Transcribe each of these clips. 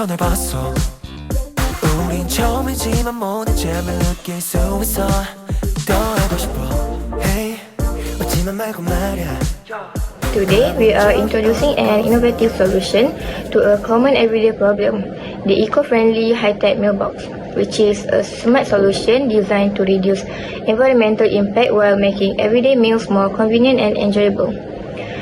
처음부터 널 봤어. 우린 처음이지만 모든 점을 느낄 수 있어. 더 알고 싶어. Hey, 웃지만 말고 말야. Today, we are introducing an innovative solution to a common everyday problem, the eco-friendly high-tech mailbox, which is a smart solution designed to reduce environmental impact while making everyday meals more convenient and enjoyable.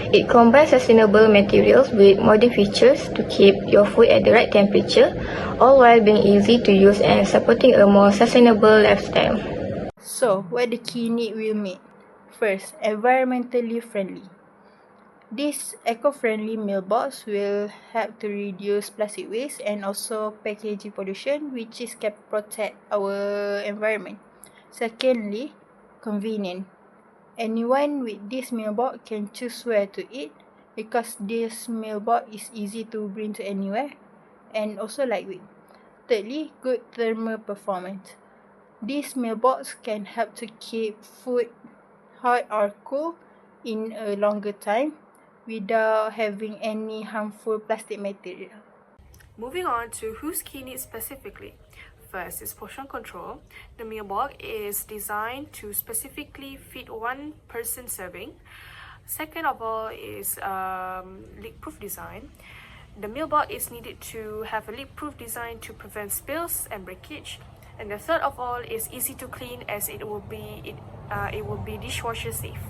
It combines sustainable materials with modern features to keep your food at the right temperature, all while being easy to use and supporting a more sustainable lifestyle. So, what the key need will meet? First, environmentally friendly. This eco-friendly mailbox will help to reduce plastic waste and also packaging pollution, which can protect our environment. Secondly, convenient. Anyone with this mailbox can choose where to eat because this mailbox is easy to bring to anywhere and also lightweight. Thirdly, good thermal performance. This mailbox can help to keep food hot or cool in a longer time without having any harmful plastic material. Moving on to whose key needs specifically. First is portion control. The mailbox is designed to specifically fit one person serving. Second of all is leak-proof design. The mailbox is needed to have a leak-proof design to prevent spills and breakage. And the third of all is easy to clean as it will be dishwasher safe.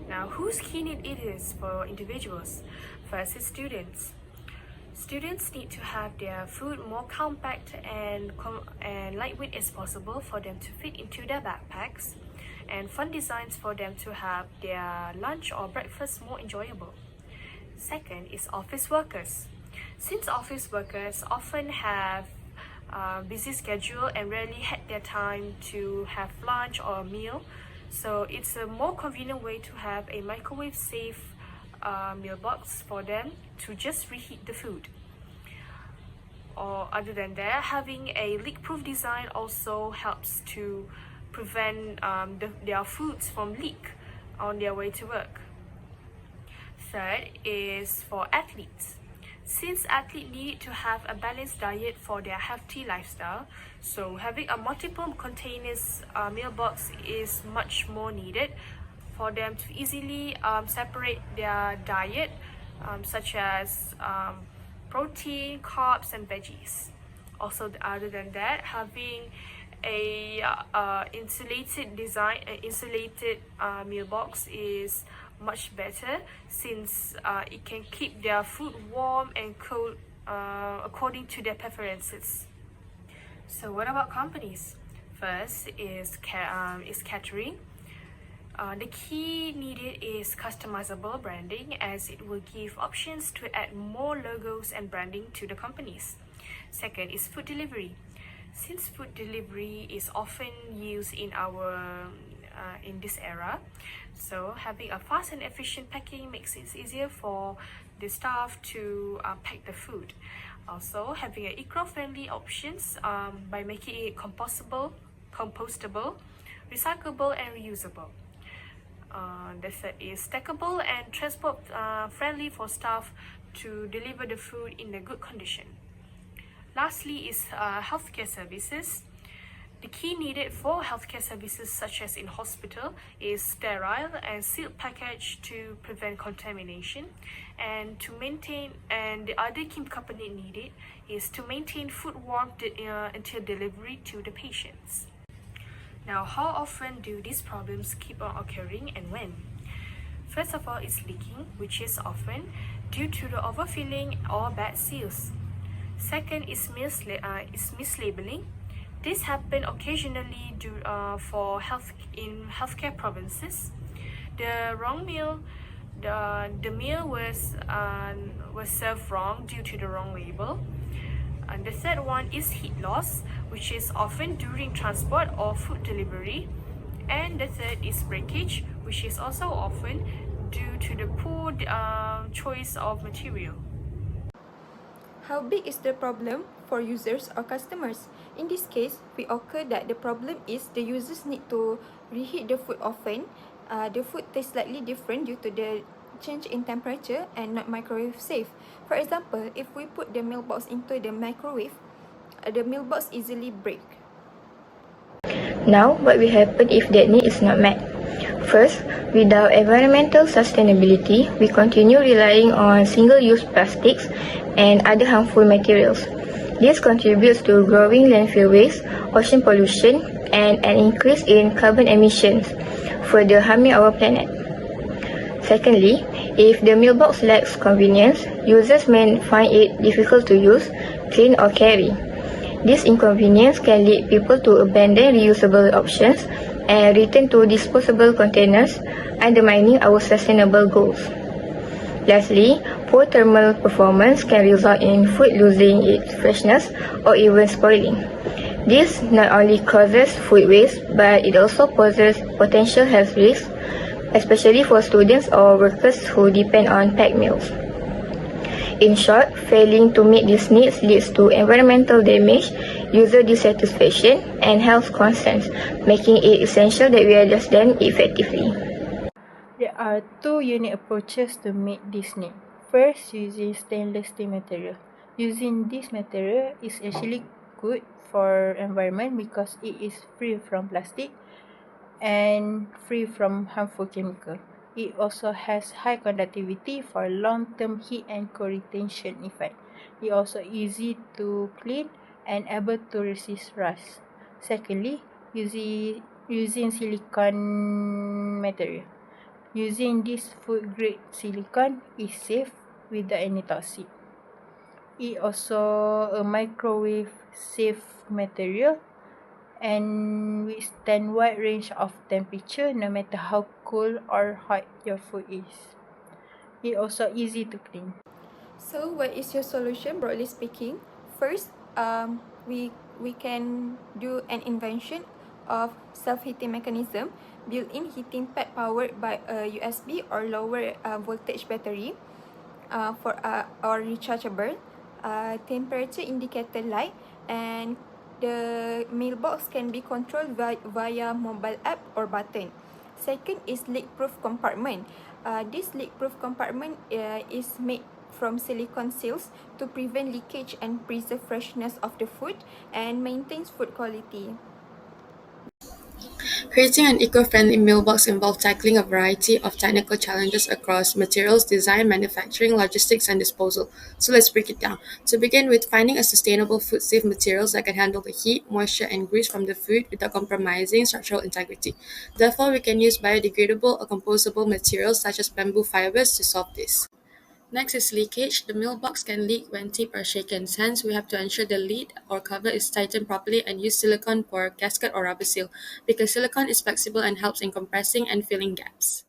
Now, whose key need it is for individuals? First is students. Students need to have their food more compact and lightweight as possible for them to fit into their backpacks, and fun designs for them to have their lunch or breakfast more enjoyable. Second is office workers. Since office workers often have busy schedule and rarely had their time to have lunch or a meal, so it's a more convenient way to have a microwave safe mailbox for them to just reheat the food. Or other than that, having a leak-proof design also helps to prevent their foods from leak on their way to work. Third is for athletes. Since athletes need to have a balanced diet for their healthy lifestyle, so having a multiple containers mailbox is much more needed for them to easily separate their diet, such as protein, carbs, and veggies. Also, other than that, having a insulated mailbox is much better since it can keep their food warm and cold according to their preferences. So what about companies? First is catering. The key needed is customizable branding, as it will give options to add more logos and branding to the companies. Second is food delivery. Since food delivery is often used in this era, so having a fast and efficient packing makes it easier for the staff to pack the food. Also, having eco-friendly options by making it compostable, recyclable, and reusable. The third is stackable and transport friendly for staff to deliver the food in a good condition. Lastly is healthcare services. The key needed for healthcare services such as in hospital is sterile and sealed package to prevent contamination, and the other key component needed is to maintain food warm until delivery to the patients. Now, how often do these problems keep on occurring and when? First of all, it's leaking, which is often due to the overfilling or bad seals. Second is mislabeling. This happens occasionally for healthcare provinces. The meal was served wrong due to the wrong label. And the third one is heat loss, which is often during transport or food delivery. And the third is breakage, which is also often due to the poor choice of material. How big is the problem for users or customers? In this case, we occur that the problem is the users need to reheat the food often. The food tastes slightly different due to the change in temperature and not microwave safe. For example, if we put the mailbox into the microwave, the mailbox easily break. Now, what will happen if that need is not met? First, without environmental sustainability, we continue relying on single-use plastics and other harmful materials. This contributes to growing landfill waste, ocean pollution, and an increase in carbon emissions, further harming our planet. Secondly, if the mailbox lacks convenience, users may find it difficult to use, clean, or carry. This inconvenience can lead people to abandon reusable options and return to disposable containers, undermining our sustainable goals. Lastly, poor thermal performance can result in food losing its freshness or even spoiling. This not only causes food waste, but it also poses potential health risks, especially for students or workers who depend on packed meals. In short, failing to meet these needs leads to environmental damage, user dissatisfaction, and health concerns, making it essential that we address them effectively. There are two unique approaches to meet this need. First, using stainless steel material. Using this material is actually good for environment because it is free from plastic and free from harmful chemical. It also has high conductivity for long-term heat and co-retention effect. It also easy to clean and able to resist rust. Secondly, using silicone material. Using this food-grade silicone is safe without any toxic. It also a microwave-safe material and withstand wide range of temperature no matter how cold or hot your food is. It also easy to clean. So, what is your solution, broadly speaking? First, we can do an invention of self-heating mechanism, built-in heating pad powered by a USB or lower voltage battery, or rechargeable, temperature indicator light, and the mailbox can be controlled via mobile app or button. Second is leak-proof compartment. This leak-proof compartment is made from silicone seals to prevent leakage and preserve freshness of the food and maintains food quality. Creating an eco-friendly mailbox involves tackling a variety of technical challenges across materials, design, manufacturing, logistics, and disposal. So let's break it down. To begin with, finding a sustainable food-safe materials that can handle the heat, moisture, and grease from the food without compromising structural integrity. Therefore, we can use biodegradable or composable materials such as bamboo fibers to solve this. Next is leakage. The mailbox can leak when tipped or shaken. Hence, we have to ensure the lid or cover is tightened properly and use silicone for gasket or rubber seal because silicone is flexible and helps in compressing and filling gaps.